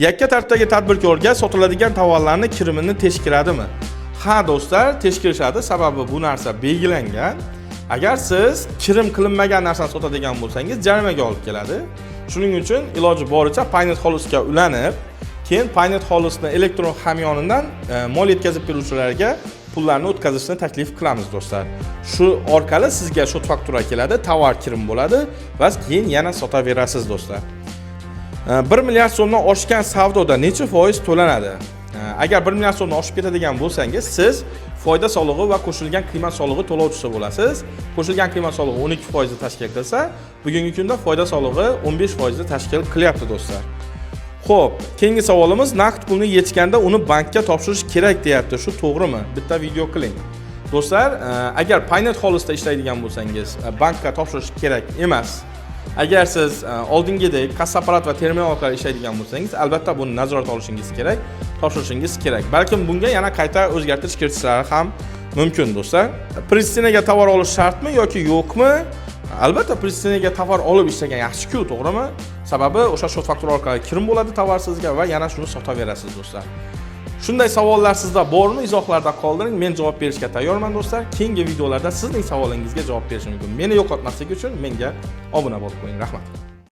Yakka tartibdagi tadbirkorga sotiladigan tovarlarni kirimini tekshiradimi? Ha do'stlar, tekshirishadi. Sababi bu narsa belgilangan. Agar siz kirim qilinmagan narsani sotadigan bo'lsangiz, jarimaga olib keladi. Shuning uchun iloji boricha Paynet Holus'ga ulanib, keyin Paynet Holus'ni elektron hamyonidan mol yetkazib beruvchilarga pullarni o'tkazishni taklif qilamiz do'stlar. Shu orqali sizga shot faktura keladi, tovar kirim bo'ladi va keyin yana sotaverasiz do'stlar. 1 milliard so'mdan oshgan savdoda necha foiz to'lanadi? Agar 1 milliard so'mdan oshib ketadigan bo'lsangiz, siz foyda solig'i va qo'shilgan qiymat solig'i to'lovchisi bo'lasiz. Qo'shilgan qiymat solig'i 12% tashkil qilsa, bugungi kunda foyda solig'i 15% tashkil qilyapti do'stlar. Xo'p, keyingi savolimiz naqd pulni yetganda uni bankka topshirish kerak deyapti. Shu to'g'rimi? Bitta video qiling. Do'stlar, agar Paynet Holus'da ishlaydigan bo'lsangiz, bankka topshirish kerak emas. Agar siz oldingidek kassa apparat va terminal orqali ishlaydigan bo'lsangiz, albatta buni nazorat olishingiz kerak, topshirishingiz kerak. Balkim bunga yana qayta o'zgartirish kiritishlari ham mumkin do'stlar. Pristinaga tovar olish shartmi yoki yo'qmi? Albatta pristinaga tovar olib ishlagan yaxshi-ku, to'g'rimi? Sababi o'sha shot faktura orqali kirim bo'ladi tovar sizga va yana shuni sotaverasiz do'stlar. Shunday savollar sizda bormi? Izohlarda qoldiring. Men javob berishga tayyorman do'stlar. Keyingi videolarda sizning savolingizga javob berishim mumkin. Meni yo'qotmaslik uchun menga obuna bo'lib qo'ying. Rahmat.